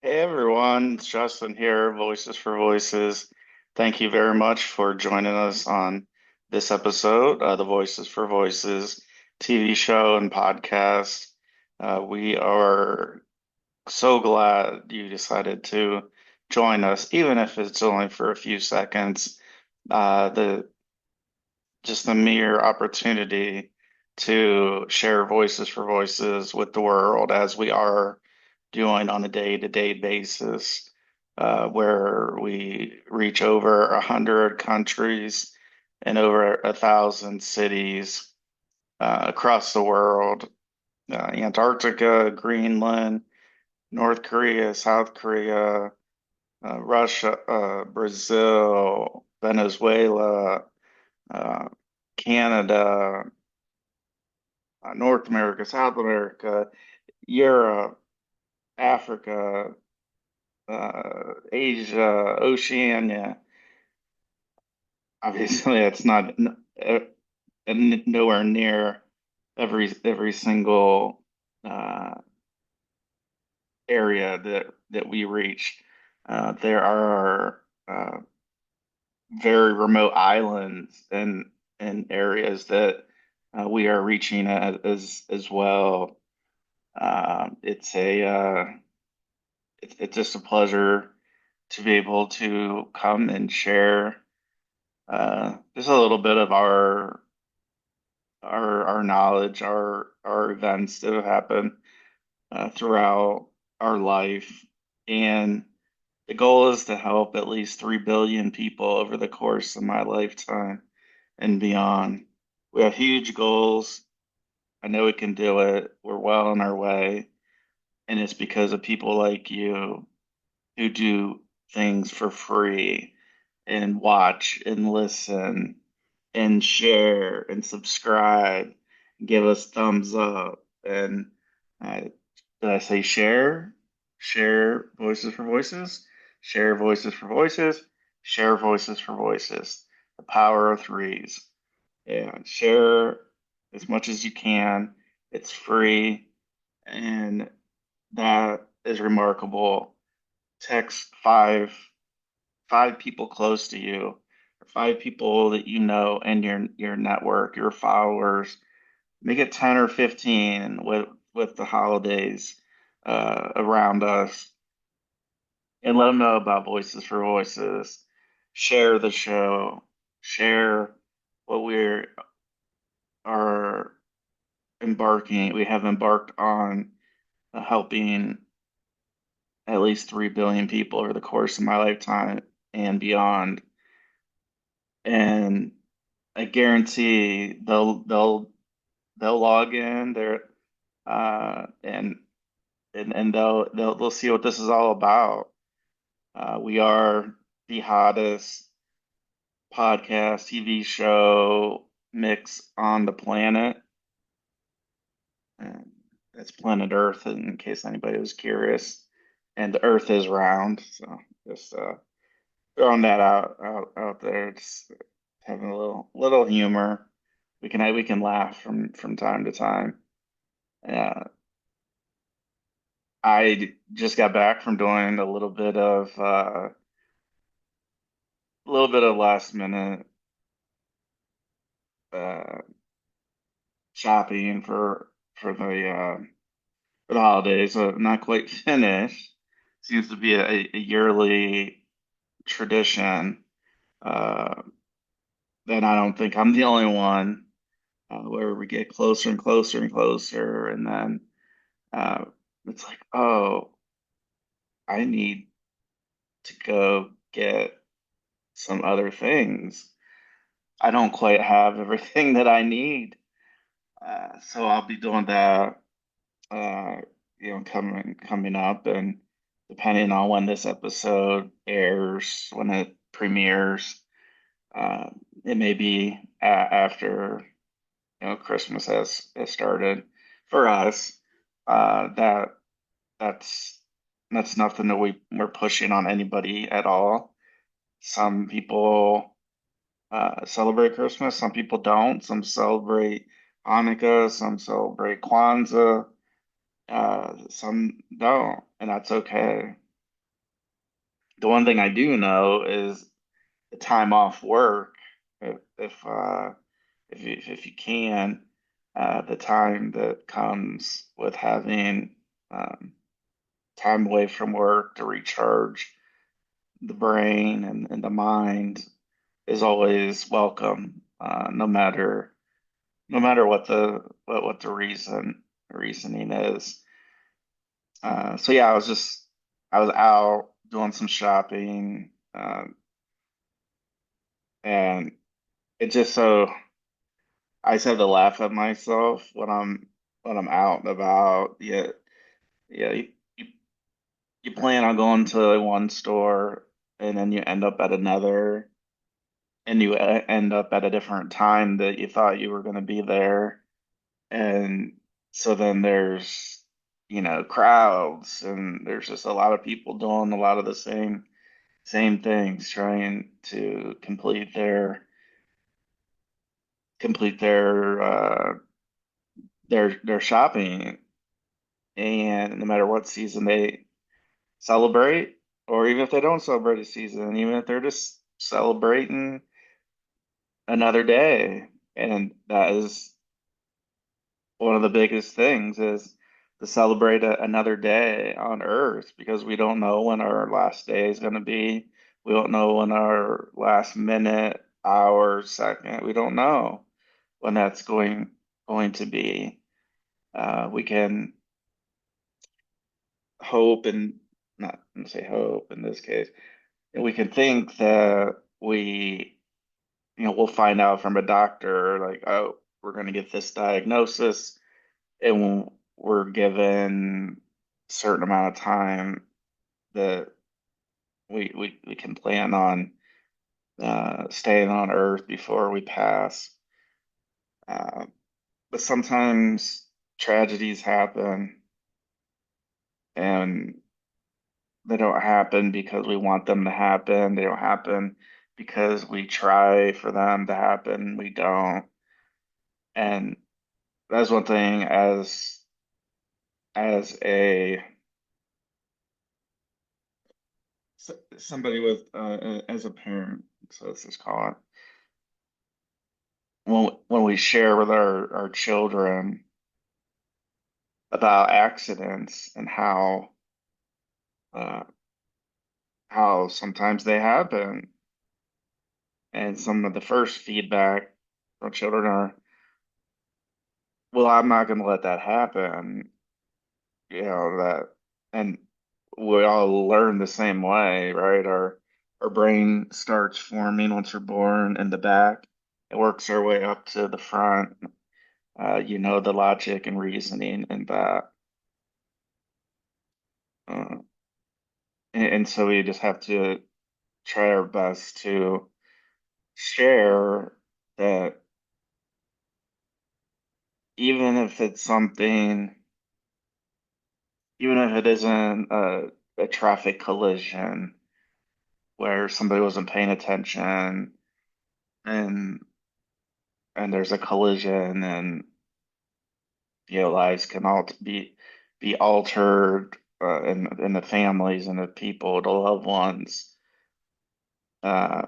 Hey everyone, it's Justin here, Voices for Voices. Thank you very much for joining us on this episode, the Voices for Voices TV show and podcast. We are so glad you decided to join us, even if it's only for a few seconds. The just the mere opportunity to share Voices for Voices with the world as we are doing on a day-to-day basis, where we reach over 100 countries and over 1,000 cities across the world, Antarctica, Greenland, North Korea, South Korea, Russia, Brazil, Venezuela, uh, Canada, North America, South America, Europe, Africa, Asia, Oceania. Obviously, it's not nowhere near every single uh, area that we reach. There are very remote islands and areas that we are reaching as well. It's a it's just a pleasure to be able to come and share just a little bit of our knowledge, our events that have happened throughout our life, and the goal is to help at least 3 billion people over the course of my lifetime and beyond. We have huge goals. I know we can do it. We're well on our way, and it's because of people like you who do things for free and watch and listen and share and subscribe, give us thumbs up. And did I say share? Share Voices for Voices, share Voices for Voices, share Voices for Voices. The power of threes. Yeah, share as much as you can. It's free, and that is remarkable. Text five people close to you, or five people that you know in your network, your followers. Make it 10 or 15 with the holidays around us, and let them know about Voices for Voices. Share the show. Share what are we have embarked on, helping at least 3 billion people over the course of my lifetime and beyond. And I guarantee they'll log in there, and they'll see what this is all about. We are the hottest podcast TV show mix on the planet. And that's planet Earth, in case anybody was curious. And the Earth is round, so just throwing that out there. Just having a little humor. We can laugh from time to time. Uh, I just got back from doing a little bit of last minute uh, shopping for the holidays. Not quite finished. Seems to be a yearly tradition. Uh, then I don't think I'm the only one, where we get closer and closer and closer, and then uh, it's like, oh, I need to go get some other things. I don't quite have everything that I need, so I'll be doing that, uh, coming up, and depending on when this episode airs, when it premieres, uh, it may be after Christmas has started for us. That that's that's nothing that we're pushing on anybody at all. Some people celebrate Christmas, some people don't. Some celebrate Hanukkah, some celebrate Kwanzaa, some don't, and that's okay. The one thing I do know is the time off work, if you can, the time that comes with having um, time away from work to recharge the brain and the mind is always welcome, no matter what what the reasoning is. So yeah, I was out doing some shopping, and it just so I just have to laugh at myself when I'm out and about. Yeah, you, you plan on going to one store and then you end up at another, and you end up at a different time that you thought you were going to be there. And so then there's, crowds, and there's just a lot of people doing a lot of the same things, trying to complete their shopping. And no matter what season they celebrate, or even if they don't celebrate a season, even if they're just celebrating another day. And that is one of the biggest things, is to celebrate another day on Earth, because we don't know when our last day is going to be. We don't know when our last minute, hour, second. We don't know when that's going to be. We can hope, and not say hope in this case. And we can think that we'll find out from a doctor, like, oh, we're going to get this diagnosis, and we're given a certain amount of time that we can plan on staying on Earth before we pass. Uh, but sometimes tragedies happen, and they don't happen because we want them to happen. They don't happen because we try for them to happen. We don't. And that's one thing, as a somebody with as a parent, so let's just call it, when we share with our children about accidents and uh, how sometimes they happen, and some of the first feedback from children are, well, I'm not going to let that happen, that, and we all learn the same way, right? Our brain starts forming once we're born in the back. It works our way up to the front. The logic and reasoning and that. Uh, and so we just have to try our best to share that, even if it's something, even if it isn't a traffic collision where somebody wasn't paying attention, and there's a collision, and lives can all be altered, and the families and the people, the loved ones, uh,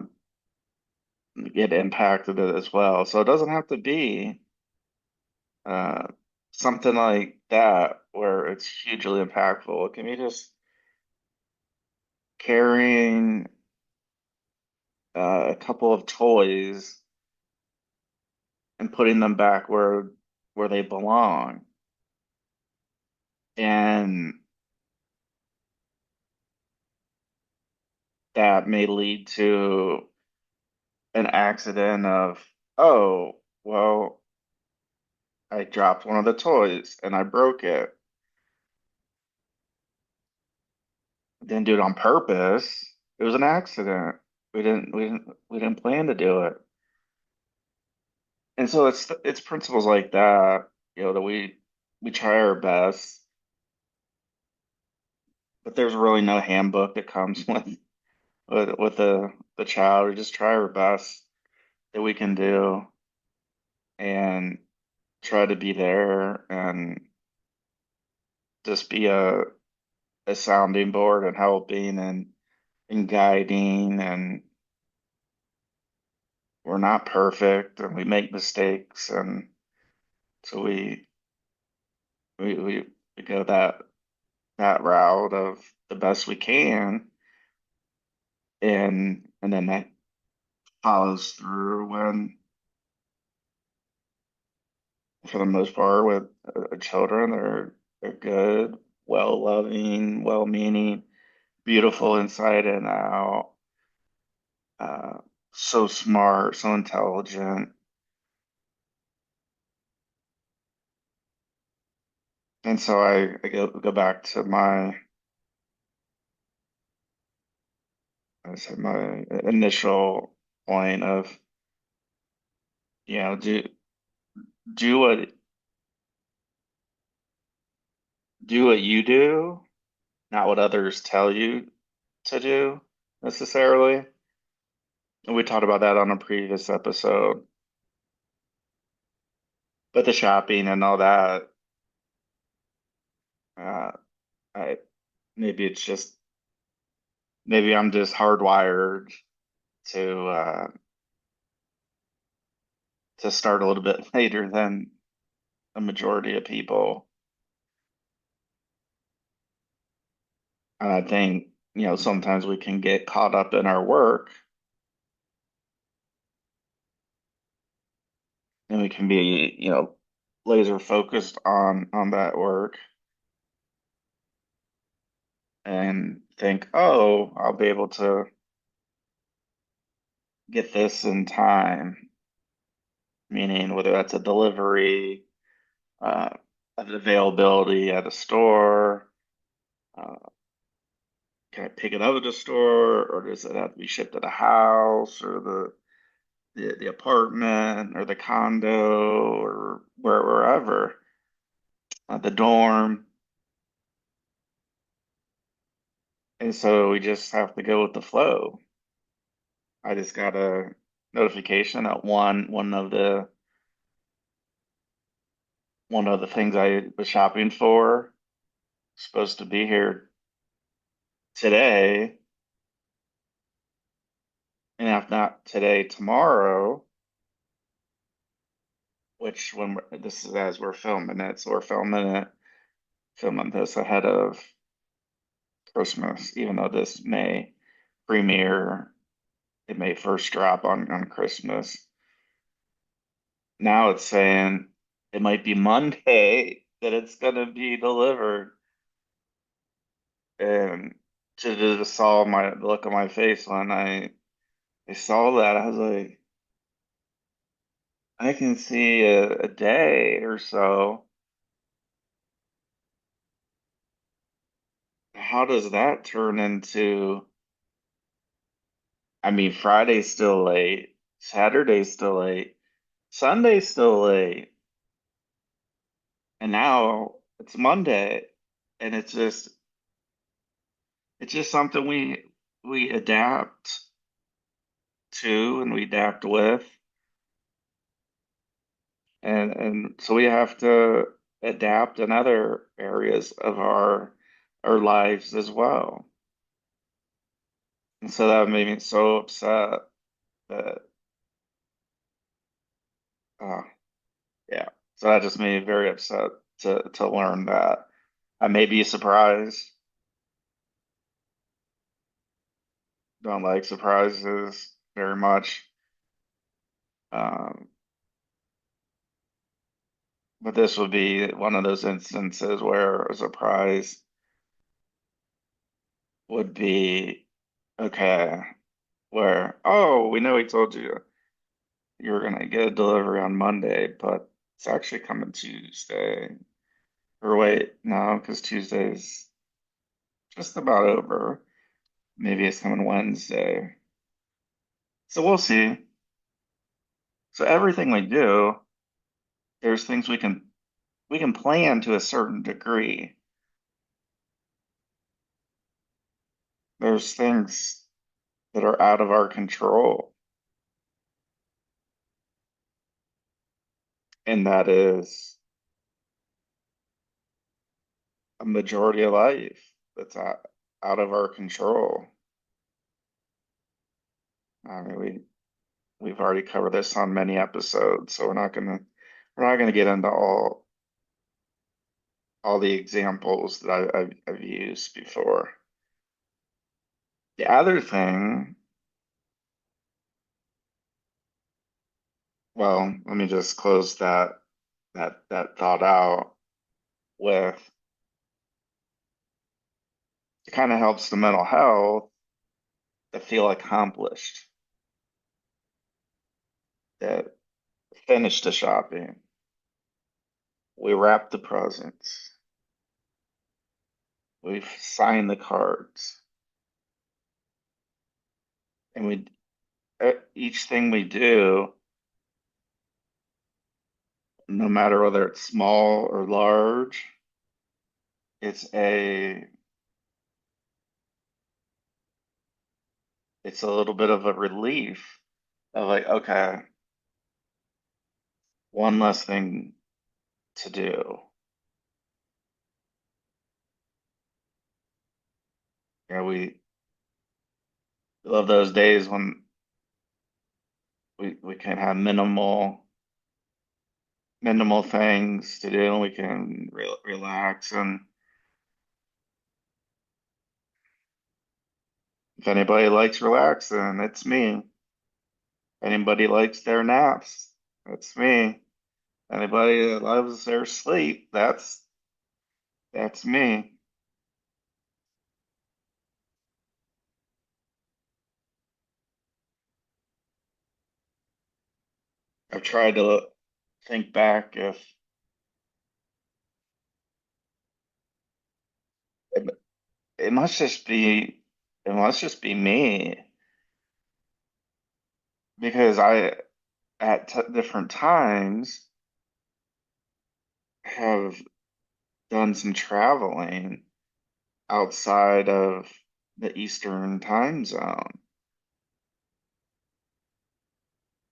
get impacted as well. So it doesn't have to be uh, something like that where it's hugely impactful. It can be just carrying a couple of toys and putting them back where they belong. And that may lead to an accident of, oh, well, I dropped one of the toys and I broke it. Didn't do it on purpose. It was an accident. We didn't plan to do it. And so it's principles like that, that we try our best, but there's really no handbook that comes with the child. We just try our best that we can do, and try to be there, and just be a sounding board and helping, and guiding, and we're not perfect and we make mistakes, and so we, we go that route of the best we can, and then that follows through when, for the most part, with children, they're good, well-loving, well-meaning, beautiful inside and out, uh, so smart, so intelligent. And so I go back to my initial point of, do what you do, not what others tell you to do necessarily. And we talked about that on a previous episode. But the shopping and all that, uh, I maybe it's just maybe I'm just hardwired to uh, to start a little bit later than a majority of people. And I think, sometimes we can get caught up in our work, and we can be, laser focused on that work and think, oh, I'll be able to get this in time, meaning whether that's a delivery, uh, an availability at a store, uh, can I pick it up at the store, or does it have to be shipped to the house, or the apartment, or the condo, or wherever, the dorm. And so we just have to go with the flow. I just got a notification that one of the things I was shopping for supposed to be here today, and if not today, tomorrow. Which, this is as we're filming it, so we're filming this ahead of Christmas, even though this may premiere, it may first drop on Christmas. Now it's saying it might be Monday that it's gonna be delivered. And to just saw the look on my face when I saw that, I was like, I can see a day or so. How does that turn into, I mean, Friday's still late, Saturday's still late, Sunday's still late, and now it's Monday, and it's just something we adapt to and we adapt with, and so we have to adapt in other areas of our lives as well. And so that made me so upset that, uh, yeah. So that just made me very upset to learn that. I may be surprised. Don't like surprises very much. Um, but this would be one of those instances where a surprise would be, okay, where, oh, we know we told you were gonna get a delivery on Monday, but it's actually coming Tuesday. Or wait, no, because Tuesday's just about over. Maybe it's coming Wednesday. So we'll see. So everything we do, there's things we can plan to a certain degree. There's things that are out of our control, and that is a majority of life that's out of our control. I mean, we've already covered this on many episodes, so we're not gonna get into all the examples that I've used before. The other thing, well, let me just close that thought out with it kind of helps the mental health to feel accomplished, that finished the shopping, we wrapped the presents, we've signed the cards, and each thing we do, no matter whether it's small or large, it's a it's a little bit of a relief of like, okay, one less thing to do. We love those days when we can have minimal things to do and we can relax. And if anybody likes relaxing, it's me. If anybody likes their naps, it's me. Anybody that loves their sleep, that's me. I've tried to think back if it, it must just be it must just be me because I at t different times have done some traveling outside of the Eastern time zone,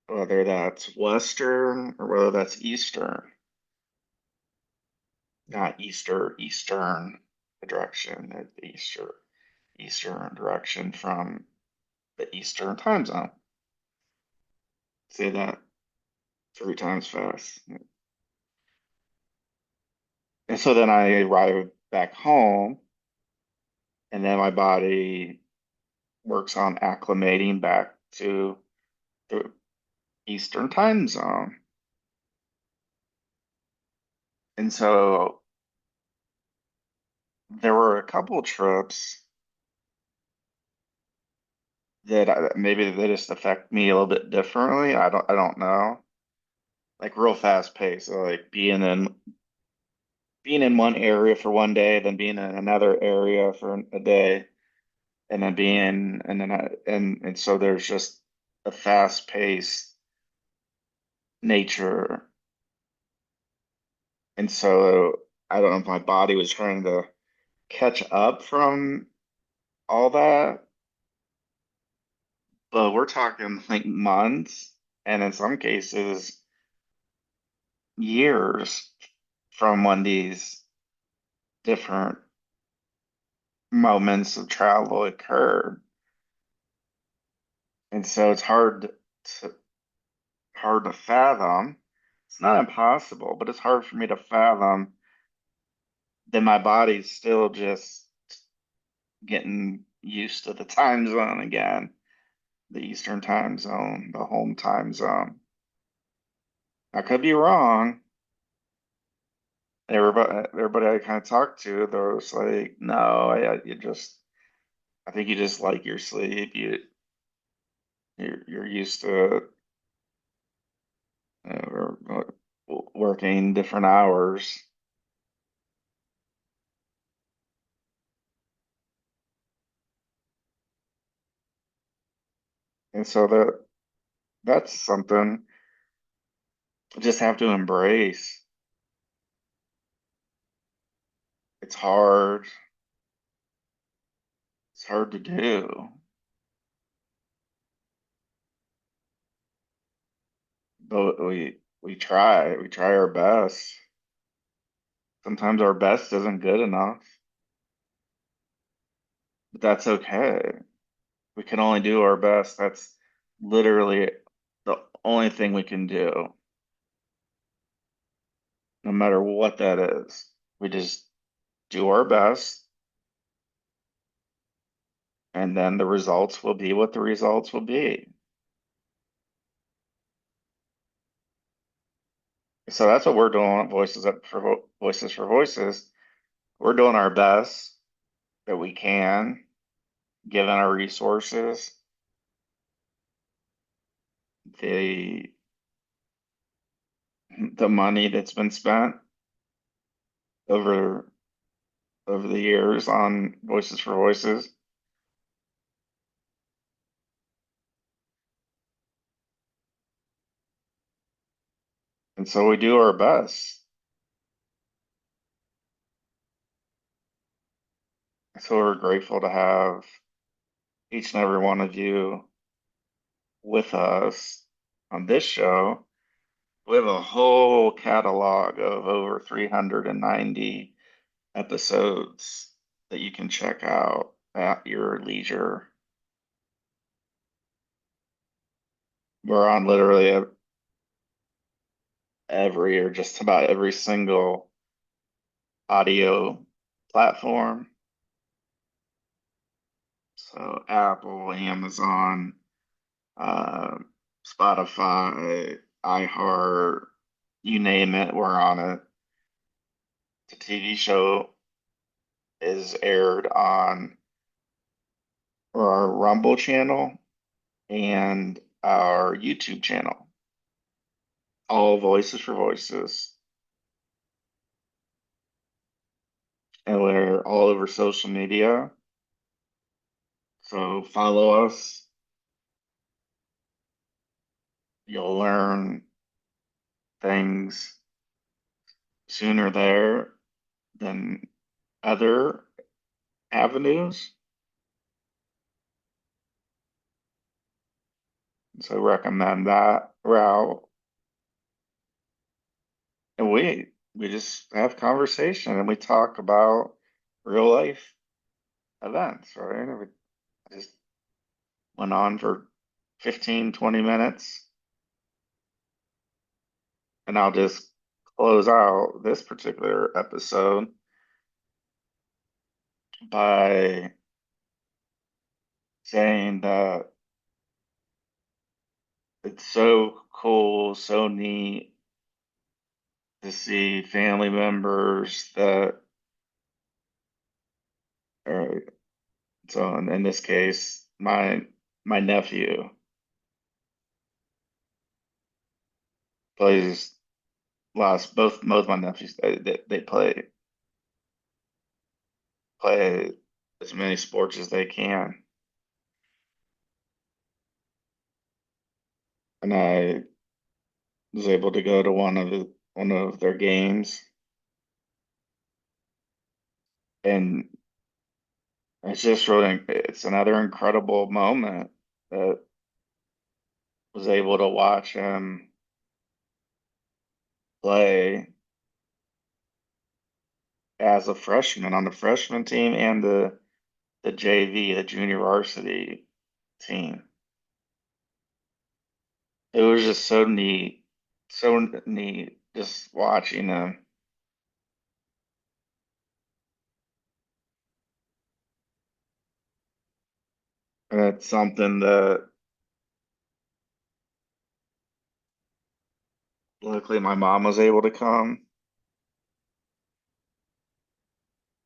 whether that's Western or whether that's Eastern, not Eastern direction, Eastern direction from the Eastern time zone. Say that three times fast. And so then I arrive back home, and then my body works on acclimating back to the Eastern time zone. And so there were a couple trips that maybe they just affect me a little bit differently. I don't know. Like real fast pace, so like being in one area for one day, then being in another area for a day, and then being and then and so there's just a fast paced nature. And so I don't know if my body was trying to catch up from all that, but we're talking like months and in some cases years from when these different moments of travel occurred. And so it's to hard to fathom. It's not impossible, but it's hard for me to fathom that my body's still just getting used to the time zone again, the Eastern time zone, the home time zone. I could be wrong. Everybody I kind of talked to, they was like, "No, I think you just like your sleep. You're used to working different hours." And so that's something I just have to embrace. It's hard. It's hard to do, but we try. We try our best. Sometimes our best isn't good enough, but that's okay. We can only do our best. literally the only thing we can do, no matter what that is. We just do our best, and then the results will be what the results will be. So that's what we're doing at Voices for Voices. We're doing our best that we can, given our resources, the the money that's been spent over the years on Voices for Voices. And so we do our best. So we're grateful to have each and every one of you with us on this show. We have a whole catalog of over 390 episodes that you can check out at your leisure. We're on literally every or just about every single audio platform. So Apple, Amazon, uh, Spotify, iHeart, you name it, we're on it. The TV show is aired on our Rumble channel and our YouTube channel. All Voices for Voices. And we're all over social media. So follow us. You'll learn things sooner there than other avenues. So recommend that route. And we just have conversation and we talk about real life events, right? And we just went on for 15, 20 minutes. And I'll just close out this particular episode by saying that it's so cool, so neat to see family members that are, so in this case, my nephew plays lost both my nephews they play as many sports as they can. And I was able to go to one of their games, and it's another incredible moment that was able to watch him play as a freshman on the freshman team and the JV, the junior varsity team. It was just so neat just watching them. And it's something that luckily my mom was able to come.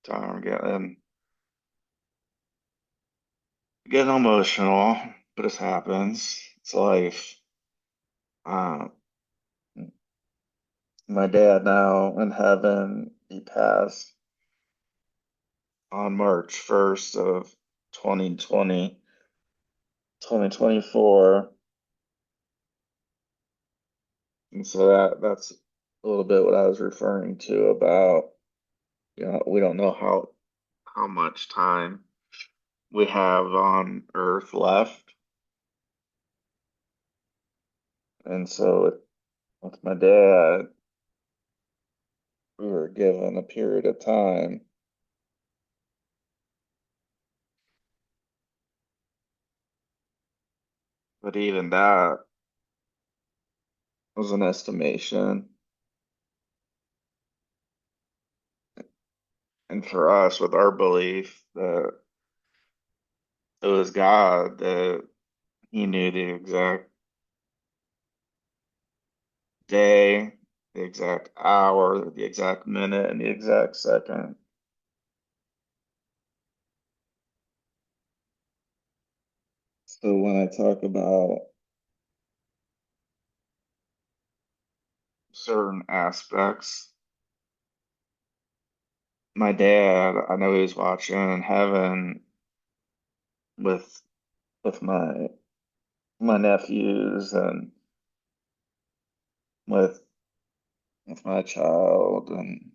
So I'm getting emotional, but it happens. It's life. Uh, my dad now in heaven, he passed on March 1st of 2020, 2024. And so that's a little bit what I was referring to about, we don't know how much time we have on Earth left. And so with my dad, we were given a period of time But even that was an estimation. And for us, with our belief that it was God, that He knew the exact day, the exact hour, the exact minute, and the exact second. So when I talk about certain aspects, my dad, I know he was watching in heaven with with my nephews and with with my child and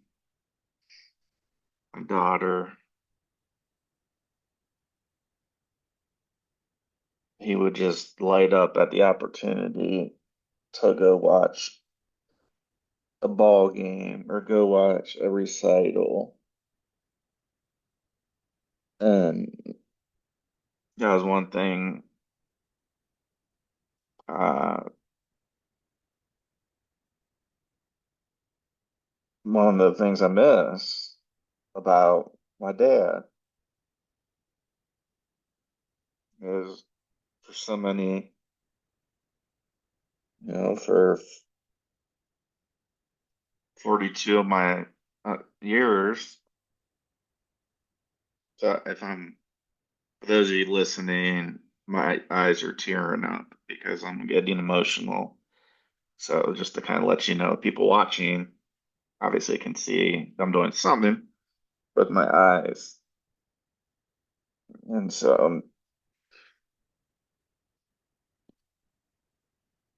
my daughter. He would just light up at the opportunity to go watch a ball game or go watch a recital. And that was one thing, uh, one of the things I miss about my dad is for so many, for 42 of my years. So if I'm, for those of you listening, my eyes are tearing up because I'm getting emotional. So just to kind of let you know, people watching obviously can see I'm doing something with my eyes. And so,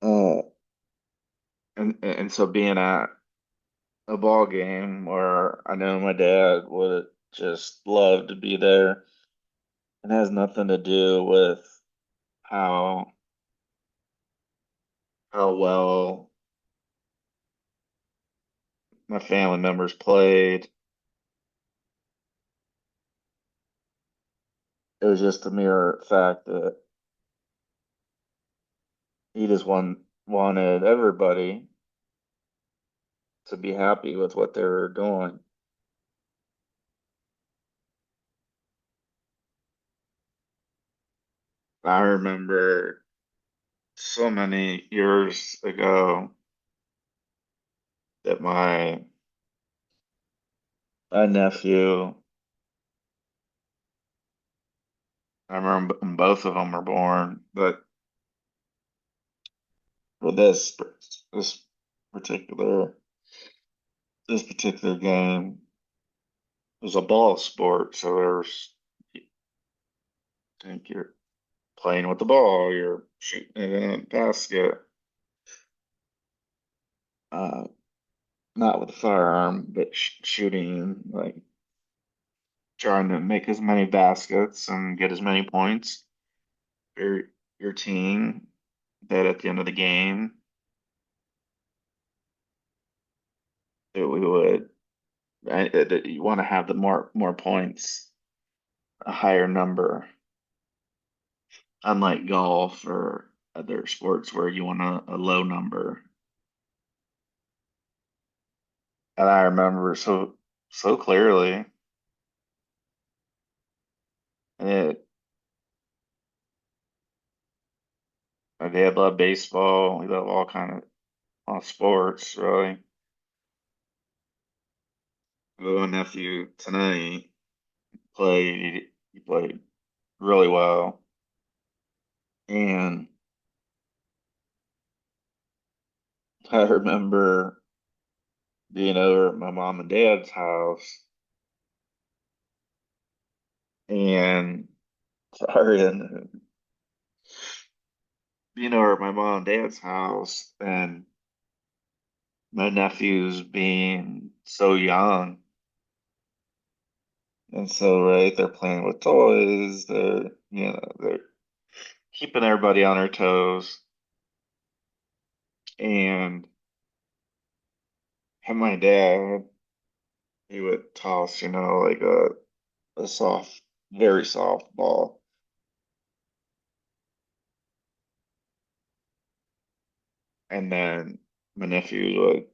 uh, and so being at a ball game where I know my dad would just love to be there, and has nothing to do with how how well my family members played. It was just a mere fact that he just wanted everybody to be happy with what they were doing. I remember so many years ago that my nephew, I remember when both of them were born, but for this particular this particular game was a ball sport, so there's I think you're playing with the ball, you're shooting it in a basket, uh, not with a firearm, but shooting, like trying to make as many baskets and get as many points for your team. That at the end of the game, that we would that you want to have the more points, a higher number, unlike golf or other sports where you want a low number. And I remember so clearly, and my dad loved baseball. We love all sports, really. My nephew tonight he played really well. And I remember being over at my mom and dad's house and sorry, and being over at my mom and dad's house and my nephews being so young and so right, they're playing with toys, they're keeping everybody on their toes. And my dad, he would toss, like a soft, very soft ball. and then my nephew would,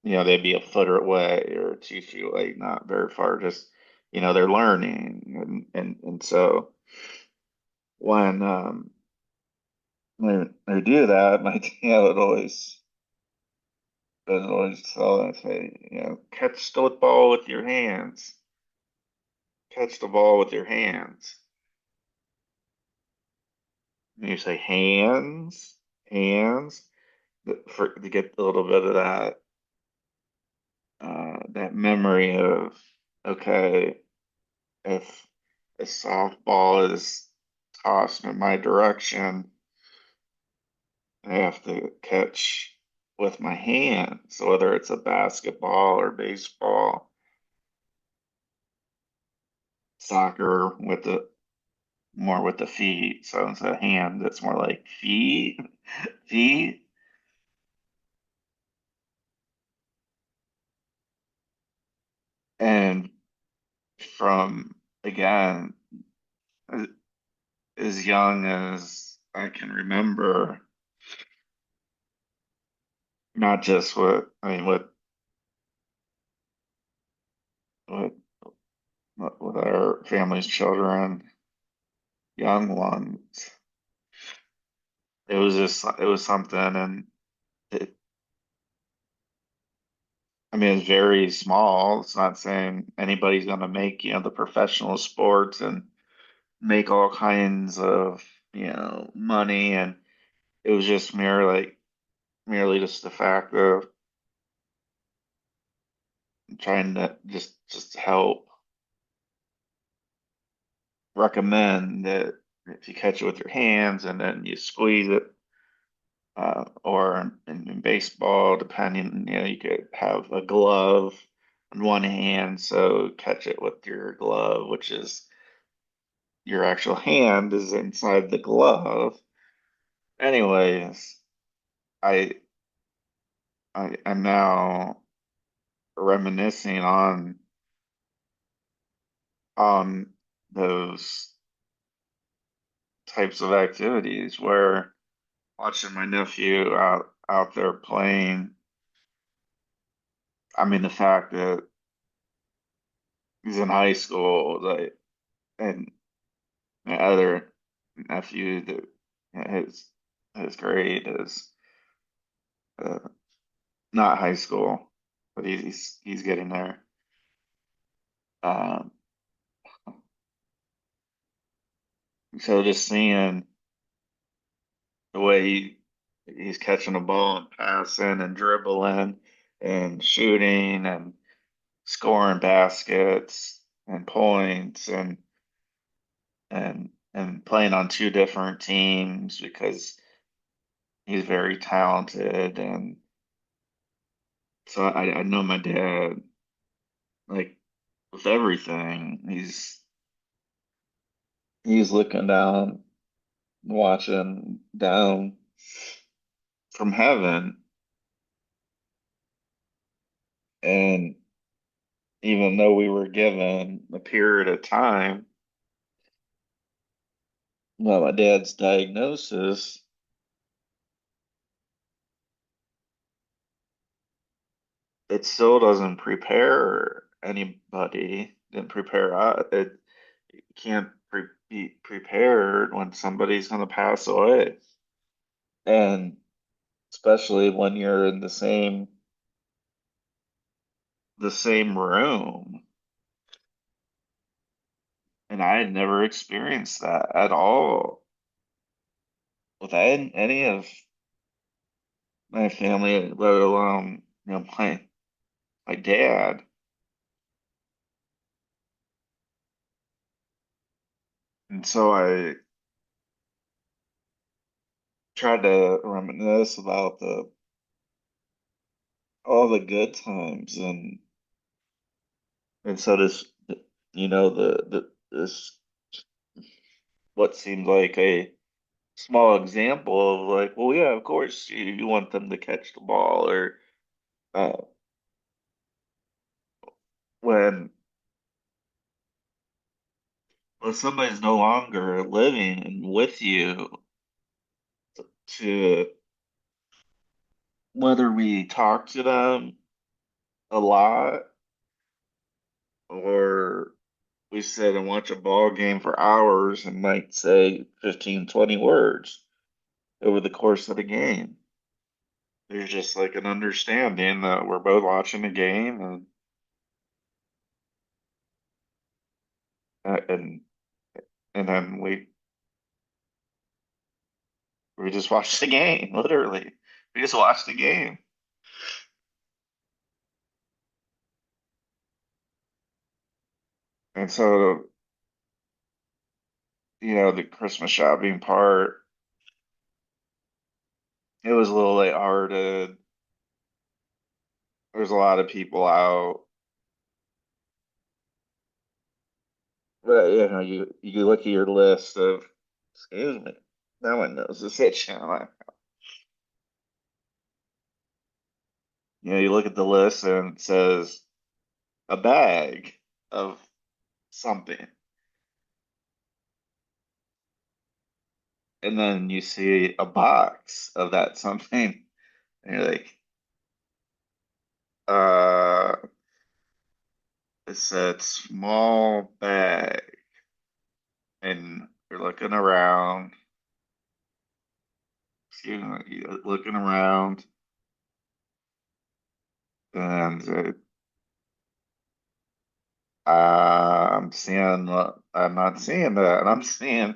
they'd be a foot away or 2 feet away, not very far, just, they're learning. And so when, when they do that, my dad would always tell them, say, catch the ball with your hands, catch the ball with your hands. And you say hands, hands, to get a little bit of that memory of, okay, if a softball is tossed in my direction, I have to catch with my hands, so whether it's a basketball or baseball, soccer with the more with the feet. So instead of hand, it's more like feet, feet. And from again, as as young as I can remember, not just with with our family's children, young ones. It was something, and it, I mean, it's very small. It's not saying anybody's going to make, the professional sports and make all kinds of, money. And it was just merely just the fact of trying to just help recommend that if you catch it with your hands and then you squeeze it, or in baseball, depending, you could have a glove in one hand, so catch it with your glove, which is your actual hand is inside the glove. Anyways, I I'm now reminiscing on those types of activities where watching my nephew out there playing. I mean, the fact that he's in high school, like, and my other nephew that his grade is uh, not high school, but he's getting there. Um, so just seeing the way he's catching a ball and passing and dribbling and shooting and scoring baskets and points and playing on two different teams because he's very talented. And so I know my dad, like, with everything, he's looking down, watching down from heaven. And even though we were given a period of time, well, my dad's diagnosis, it still doesn't prepare anybody, didn't prepare us. It can't be prepared when somebody's going to pass away. And especially when you're in the same room. And I had never experienced that at all with any of my family, let alone, my dad. And so I tried to reminisce about the all the good times, and so the this what seemed like a small example of, like, well, yeah, of course you want them to catch the ball, or uh, when somebody's no longer living with you to whether we talk to them a lot or we sit and watch a ball game for hours and might say 15, 20 words over the course of the game. There's just like an understanding that we're both watching the game and and then we just watch the game, literally. We just watch the game. And so, the Christmas shopping part, it was a little lighthearted. There's a lot of people out. But you look at your list of, excuse me, no one knows this shit channel. You look at the list and it says a bag of something. And then you see a box of that something. And you're like, uh, it said small bag. And you're looking around, excuse me, you're looking around, and I'm not seeing that.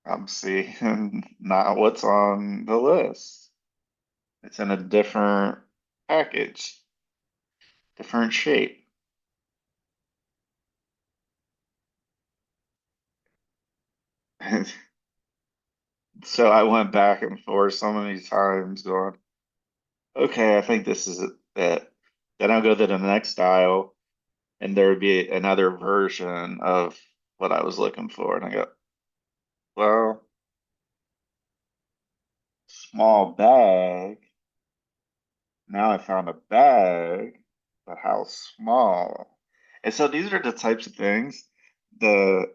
I'm seeing not what's on the list. It's in a different package, different shape. And so I went back and forth so many times going, okay, I think this is it. Then I'll go to the next aisle and there would be another version of what I was looking for. And I go, well, small bag. Now I found a bag, but how small? And so these are the types of things the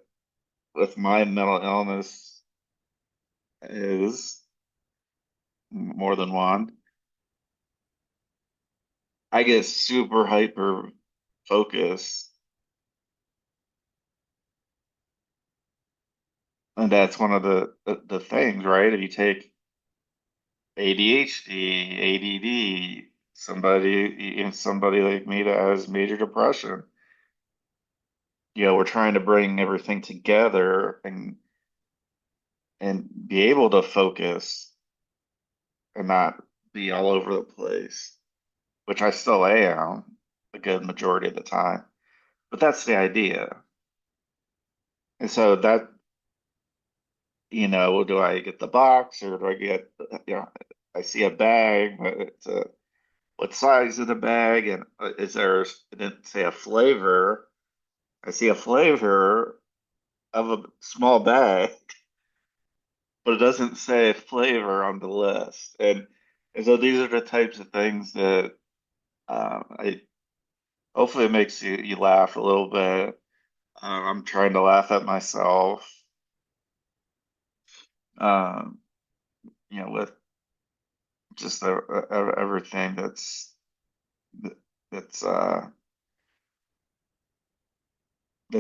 with my mental illness is more than one. I get super hyper focused, and that's one of the things, right? If you take ADHD, ADD, even somebody like me that has major depression, we're trying to bring everything together and be able to focus and not be all over the place, which I still am a good majority of the time. But that's the idea. And so that, do I get the box or do I get, I see a bag, but what size of the bag? And it didn't say a flavor. I see a flavor of a small bag, but it doesn't say flavor on the list. And so these are the types of things that I hopefully it makes you laugh a little bit. I'm trying to laugh at myself, um, with just everything that's that's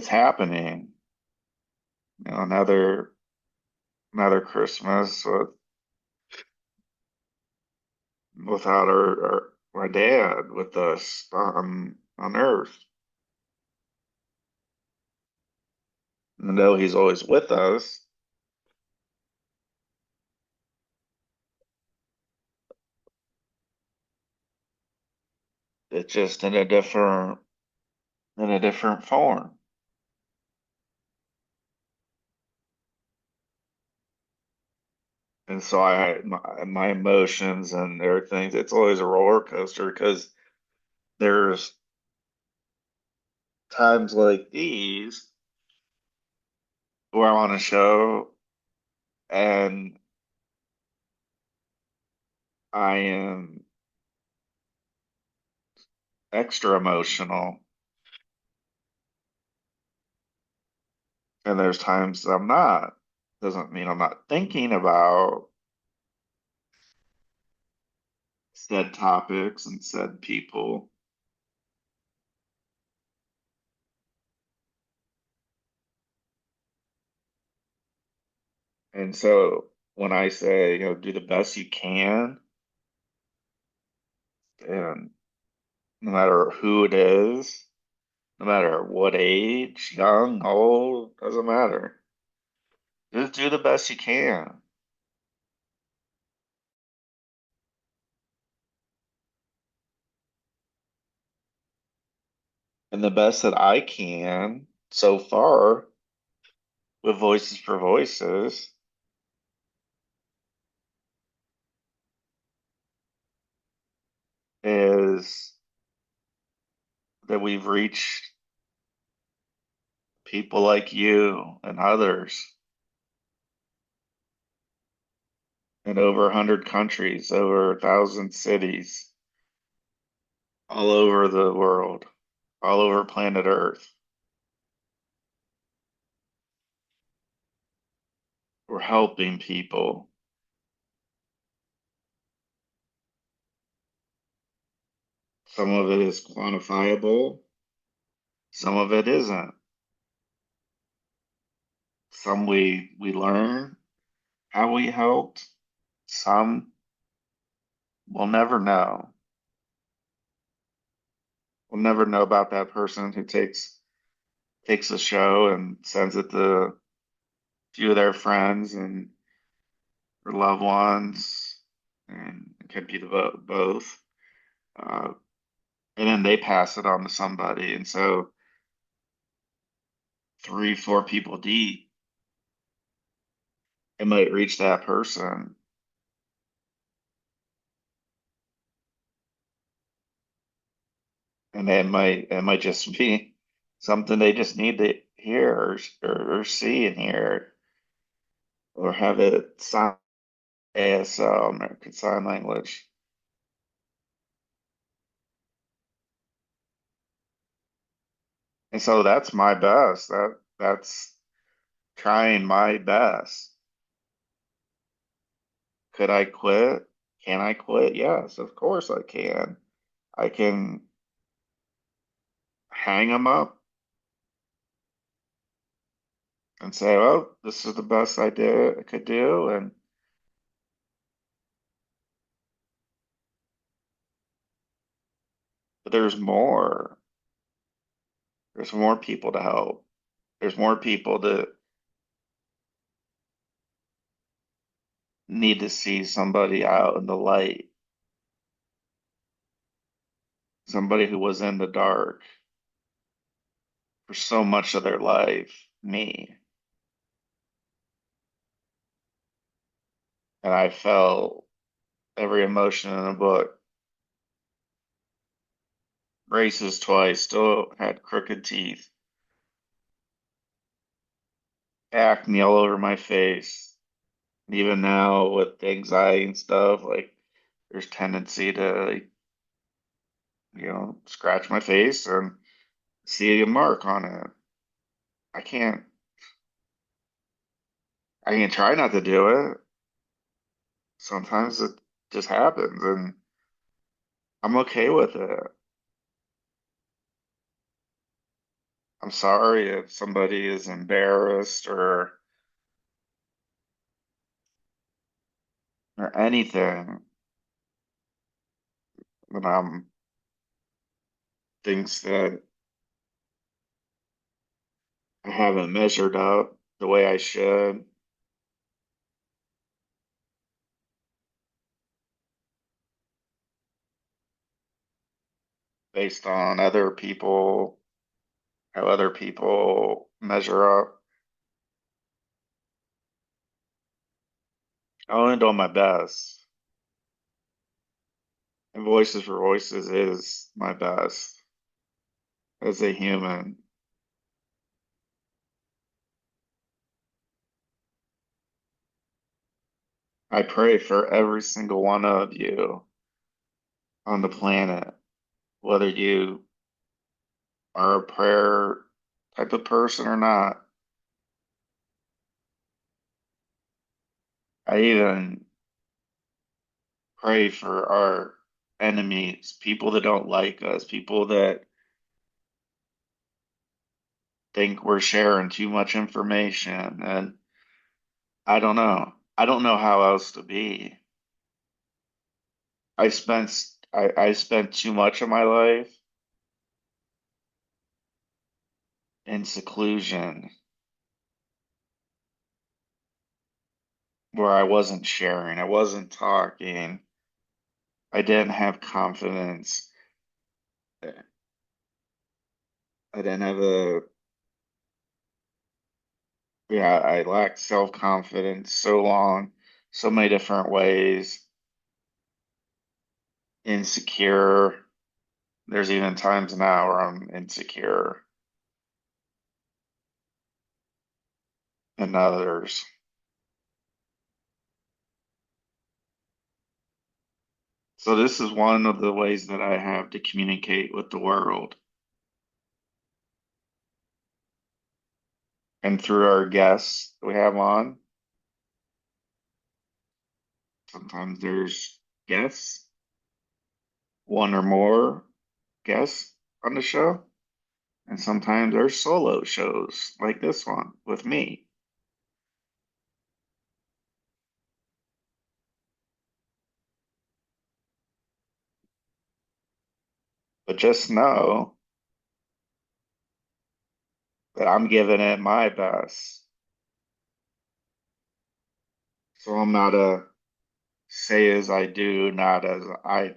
happening. Another Christmas without our dad with us on Earth. And though he's always with us, it's just in a different form. And so my emotions and everything, it's always a roller coaster because there's times like these where I'm on a show and I am extra emotional, and there's times I'm not. Doesn't mean I'm not thinking about said topics and said people. And so when I say, do the best you can, and no matter who it is, no matter what age, young, old, doesn't matter. Just do the best you can. And the best that I can so far with Voices for Voices is that we've reached people like you and others in over 100 countries, over 1,000 cities, all over the world, all over planet Earth. We're helping people. Some of it is quantifiable, some of it isn't. Some we learn how we helped, some we'll never know. We'll never know about that person who takes a show and sends it to a few of their friends and their loved ones, and it could be the both. Uh, and then they pass it on to somebody, and so three, four people deep, it might reach that person, and it might just be something they just need to hear or see and hear, or have it sign ASL, American Sign Language. And so that's my best. That's trying my best. Could I quit? Can I quit? Yes, of course I can. I can hang them up and say, "Well, this is the best I could do," and but there's more. There's more people to help. There's more people that need to see somebody out in the light, somebody who was in the dark for so much of their life, me. And I felt every emotion in the book. Braces twice, still had crooked teeth, acne all over my face. Even now with anxiety and stuff, like there's tendency to like, scratch my face and see a mark on it. I can't I can try not to do it. Sometimes it just happens and I'm okay with it. I'm sorry if somebody is embarrassed or anything when I'm thinks that I haven't measured up the way I should based on other people, how other people measure up. I only do my best. And Voices for Voices is my best as a human. I pray for every single one of you on the planet, whether you are a prayer type of person or not. I even pray for art. enemies, people that don't like us, people that think we're sharing too much information. And I don't know. I don't know how else to be. I spent too much of my life in seclusion where I wasn't sharing, I wasn't talking, I didn't have confidence. I didn't have a, yeah, I lacked self-confidence so long, so many different ways, insecure. There's even times now where I'm insecure and others. So this is one of the ways that I have to communicate with the world. And through our guests we have on, sometimes there's guests, one or more guests on the show, and sometimes there's solo shows like this one with me. But just know that I'm giving it my best. So I'm not a say as I do, not as I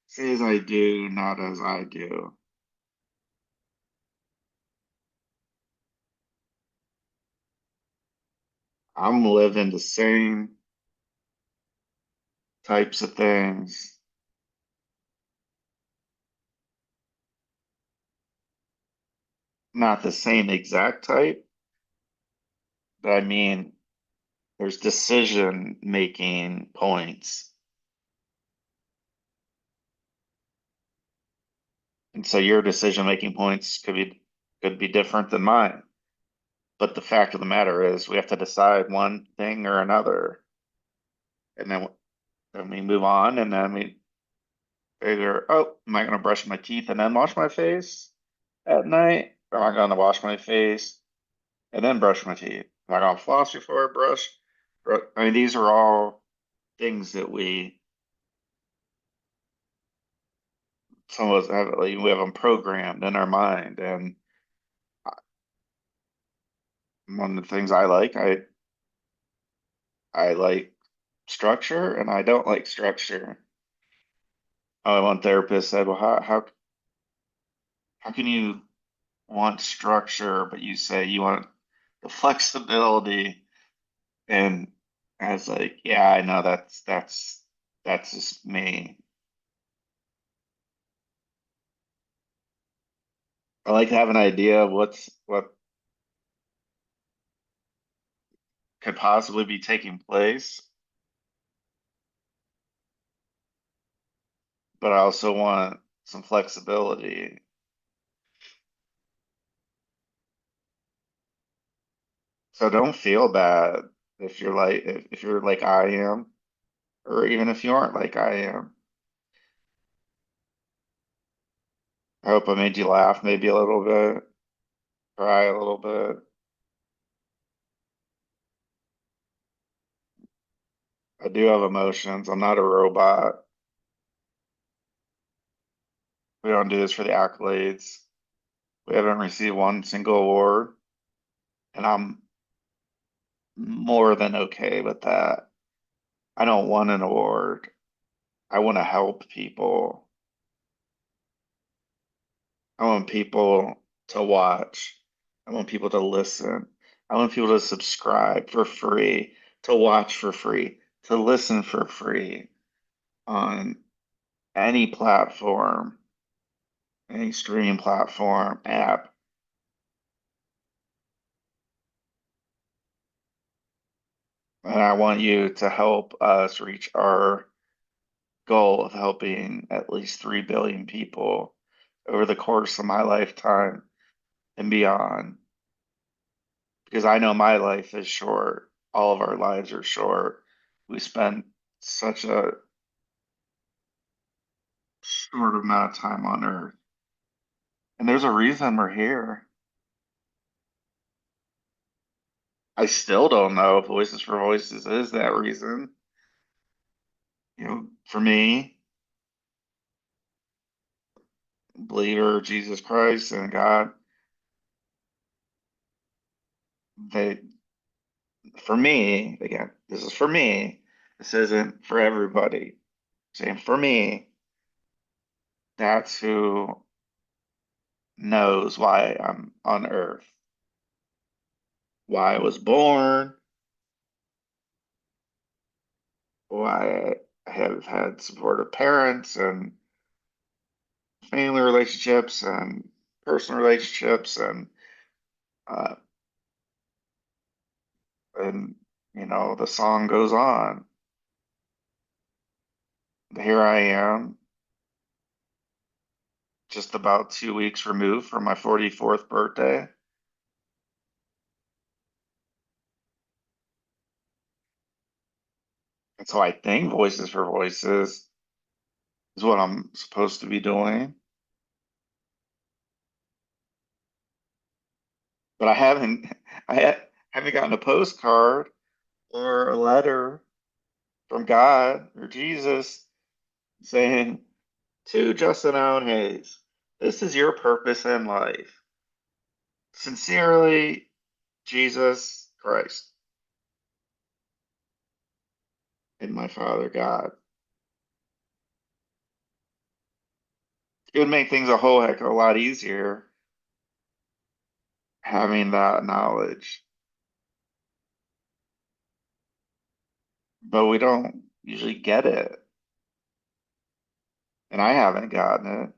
say as I do, not as I do. I'm living the same types of things, not the same exact type, but I mean, there's decision making points. And so your decision making points could be different than mine. But the fact of the matter is we have to decide one thing or another. And then we move on and then we figure, oh, am I gonna brush my teeth and then wash my face at night? Or am I gonna wash my face and then brush my teeth? Am I gonna floss before I brush? I mean, these are all things that some of us have, like, we have them programmed in our mind. And one of the things I like structure and I don't like structure. One therapist said, well, how can you want structure, but you say you want the flexibility? And I was like, yeah, I know that's just me. I like to have an idea of what could possibly be taking place, but I also want some flexibility. So don't feel bad if you're like I am, or even if you aren't like I am. I hope I made you laugh maybe a little bit, cry a little bit. I do have emotions. I'm not a robot. We don't do this for the accolades. We haven't received one single award, and I'm more than okay with that. I don't want an award. I want to help people. I want people to watch. I want people to listen. I want people to subscribe for free, to watch for free, to listen for free on any platform, any streaming platform, app. And I want you to help us reach our goal of helping at least 3 billion people over the course of my lifetime and beyond. Because I know my life is short. All of our lives are short. We spend such a short amount of time on Earth. And there's a reason we're here. I still don't know if Voices for Voices is that reason. For me, believer, Jesus Christ and God, they, for me, again, this is for me. This isn't for everybody. Saying for me, that's who knows why I'm on Earth, why I was born, why I have had supportive parents and family relationships and personal relationships uh, and the song goes on. Here I am, just about 2 weeks removed from my 44th birthday. And so I think Voices for Voices is what I'm supposed to be doing. But I haven't haven't gotten a postcard or a letter from God or Jesus saying to Justin Allen Hayes, this is your purpose in life. Sincerely, Jesus Christ and my Father God. It would make things a whole heck of a lot easier having that knowledge. But we don't usually get it. And I haven't gotten it.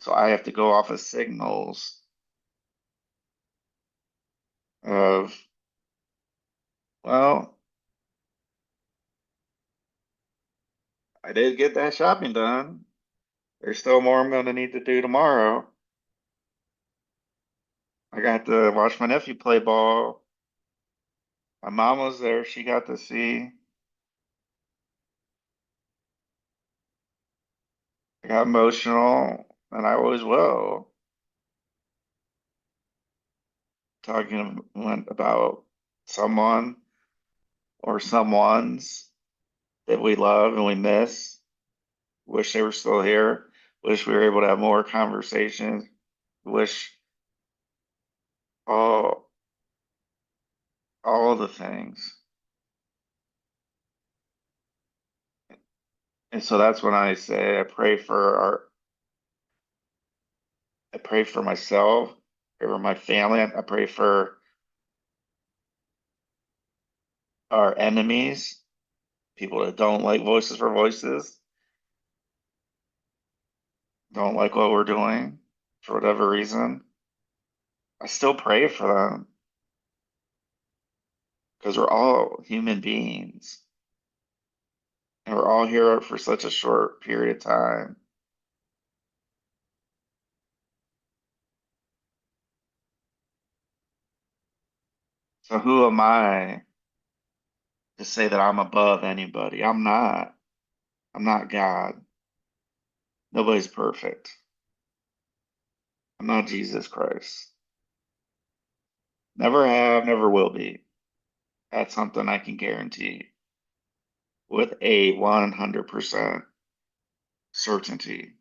So I have to go off of signals of, well, I did get that shopping done. There's still more I'm going to need to do tomorrow. I got to watch my nephew play ball. My mom was there. She got to see. I got emotional, and I always will, talking about someone or someones that we love and we miss. Wish they were still here. Wish we were able to have more conversations. Wish all all the things. And so that's when I say I pray for myself, pray for my family, I pray for our enemies, people that don't like Voices for Voices, don't like what we're doing for whatever reason. I still pray for them because we're all human beings and we're all here for such a short period of time. So who am I to say that I'm above anybody? I'm not. I'm not God. Nobody's perfect. I'm not Jesus Christ. Never have, never will be. That's something I can guarantee with a 100% certainty.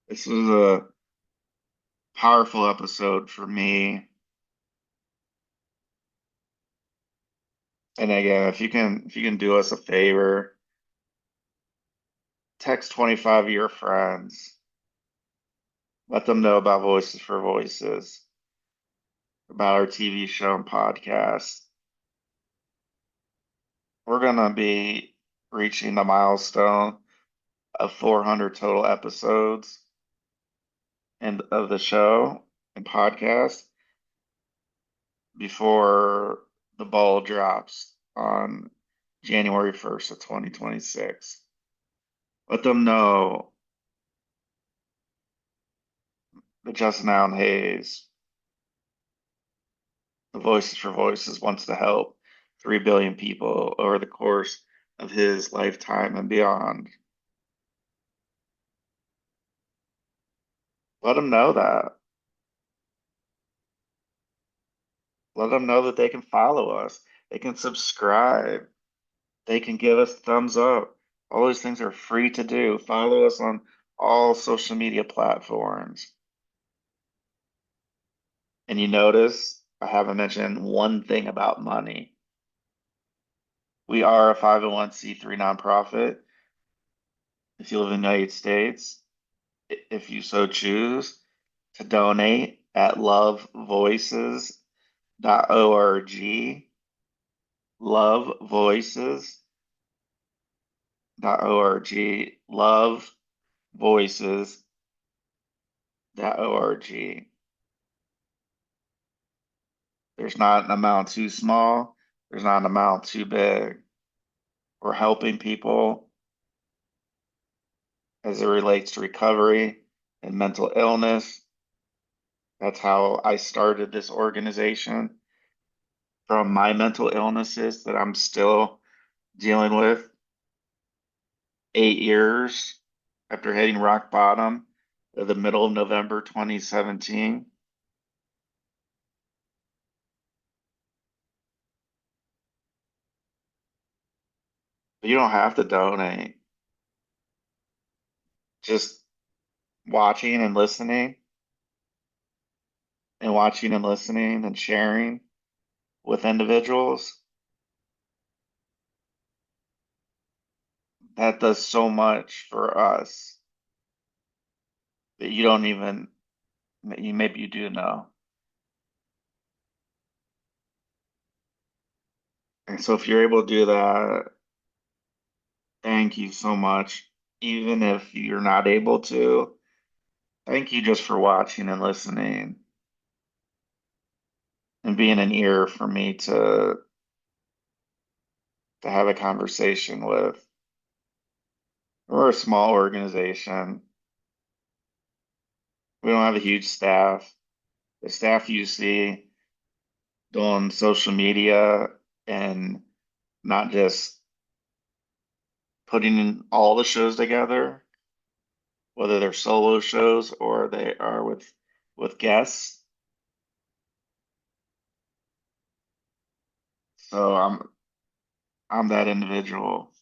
This was a powerful episode for me. And again, if you can do us a favor, text 25 of your friends. Let them know about Voices for Voices, about our TV show and podcast. We're gonna be reaching the milestone of 400 total episodes and of the show and podcast before the ball drops on January 1st of 2026. Let them know that Justin Allen Hayes The Voices for Voices wants to help 3 billion people over the course of his lifetime and beyond. Let them know that. Let them know that they can follow us. They can subscribe. They can give us thumbs up. All those things are free to do. Follow us on all social media platforms. And you notice I haven't mentioned one thing about money. We are a 501c3 nonprofit. If you live in the United States, if you so choose, to donate at lovevoices.org, lovevoices.org, lovevoices.org. There's not an amount too small, there's not an amount too big. We're helping people as it relates to recovery and mental illness. That's how I started this organization, from my mental illnesses that I'm still dealing with 8 years after hitting rock bottom in the middle of November 2017. But you don't have to donate. Just watching and listening and watching and listening and sharing with individuals, that does so much for us that you don't even, maybe you do know. And so if you're able to do that, thank you so much. Even if you're not able to, thank you just for watching and listening and being an ear for me to have a conversation with. We're a small organization. We don't have a huge staff. The staff you see doing social media and not just putting in all the shows together, whether they're solo shows or they are with guests. So I'm that individual.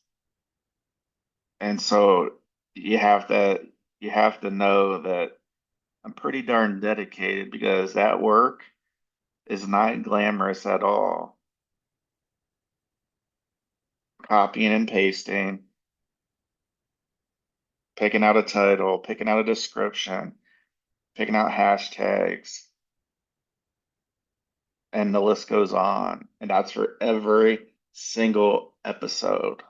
And so you have to you have to know that I'm pretty darn dedicated, because that work is not glamorous at all. Copying and pasting, picking out a title, picking out a description, picking out hashtags, and the list goes on. And that's for every single episode.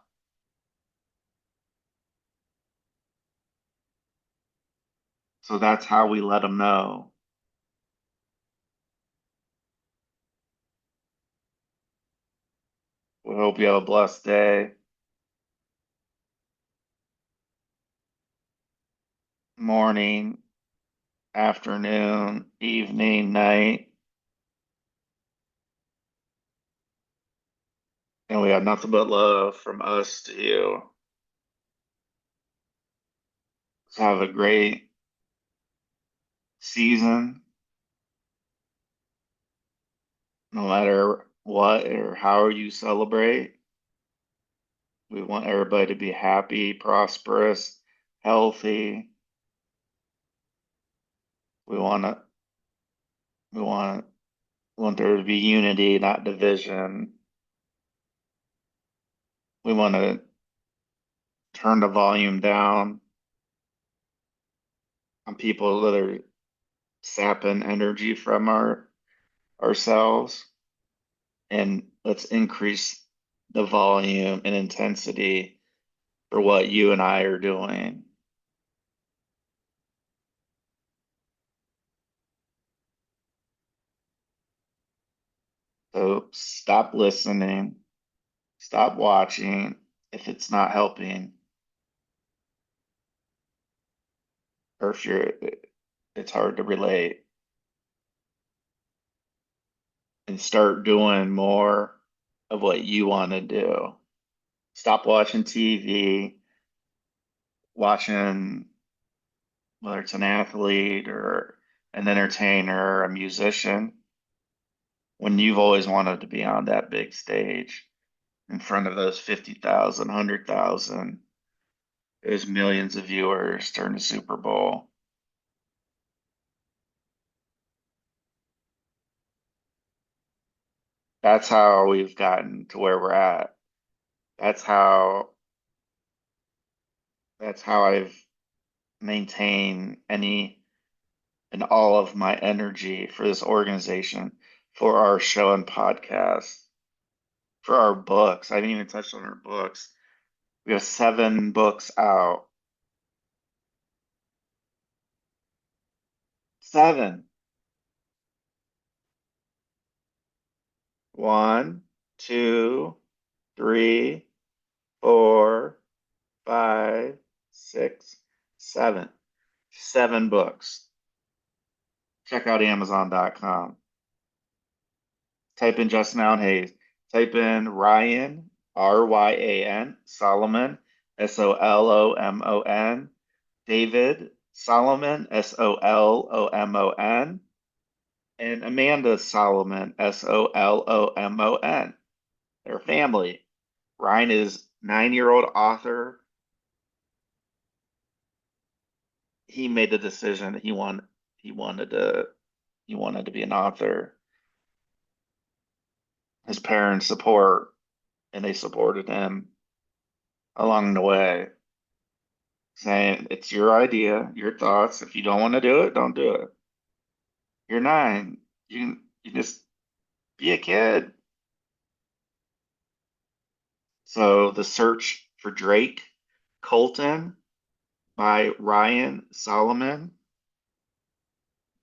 So that's how we let them know. We hope you have a blessed day, morning, afternoon, evening, night, and we have nothing but love from us to you. So have a great season, no matter what or how you celebrate. We want everybody to be happy, prosperous, healthy. We want to, we want there to be unity, not division. We want to turn the volume down on people that are sapping energy from ourselves, and let's increase the volume and intensity for what you and I are doing. So stop listening, stop watching if it's not helping, or if it's hard to relate. and start doing more of what you want to do. Stop watching TV, watching whether it's an athlete or an entertainer or a musician, when you've always wanted to be on that big stage in front of those 50,000, 100,000, those millions of viewers during the Super Bowl. That's how we've gotten to where we're at. That's how that's how I've maintained any and all of my energy for this organization, for our show and podcast, for our books. I haven't even touched on our books. We have 7 books out. 7. One, two, three, 4, 5, 6, 7. 7 books. Check out Amazon.com. Type in Justin Allen Hayes. Type in Ryan, Ryan, Solomon, Solomon, David Solomon, Solomon, and Amanda Solomon, Solomon. They're family. Ryan is 9-year-old author. He made the decision that he wanted to he wanted to be an author. His parents support and they supported him along the way, saying it's your idea, your thoughts. If you don't want to do it, don't do it. You're 9. You just be a kid. So the search for Drake Colton by Ryan Solomon.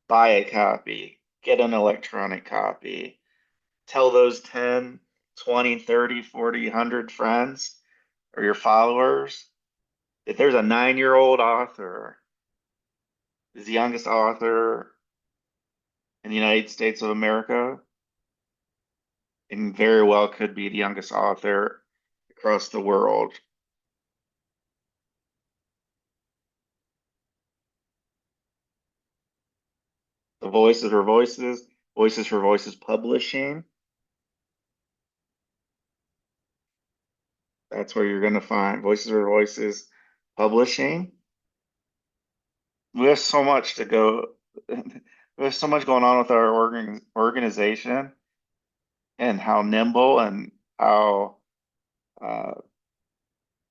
Buy a copy. Get an electronic copy. Tell those 10, 20, 30, 40, 100 friends or your followers that there's a 9-year-old author, is the youngest author in the United States of America, and very well could be the youngest author across the world. The Voices for Voices, Voices for Voices Publishing. That's where you're going to find Voices for Voices Publishing. We have so much to go. We have so much going on with our organization and how nimble and how uh,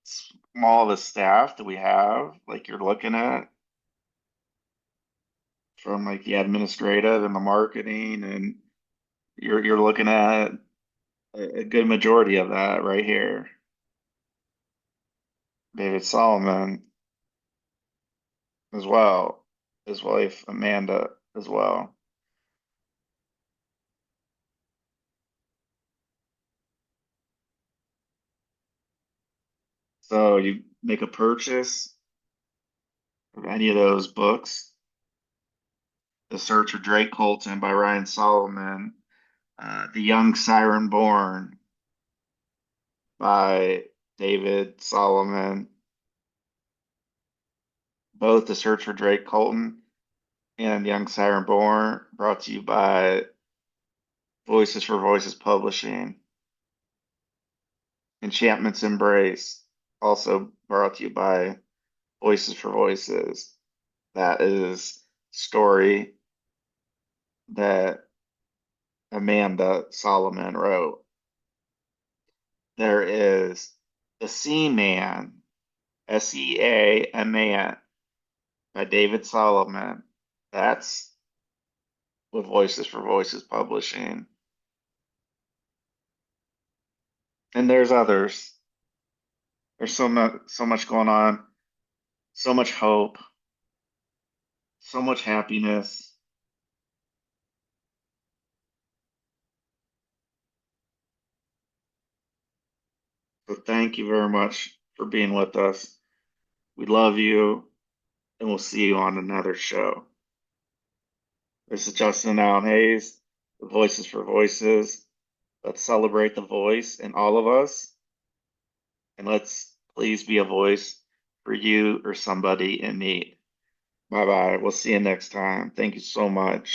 small the staff that we have. Like you're looking at from like the administrative and the marketing, and you're looking at a good majority of that right here. David Solomon as well, his wife Amanda as well. So you make a purchase of any of those books. The Search for Drake Colton by Ryan Solomon, The Young Siren Born by David Solomon. Both The Search for Drake Colton and Young Siren Born brought to you by Voices for Voices Publishing. Enchantment's Embrace, also brought to you by Voices for Voices. That is story that Amanda Solomon wrote. There is The Seaman, Seaman by David Solomon. That's with Voices for Voices Publishing. And there's others. There's so much going on, so much hope, so much happiness. So thank you very much for being with us. We love you, and we'll see you on another show. This is Justin Allen Hayes Voices for voices. Let's celebrate the voice in all of us, and let's please be a voice for you or somebody in need. Bye bye. We'll see you next time. Thank you so much.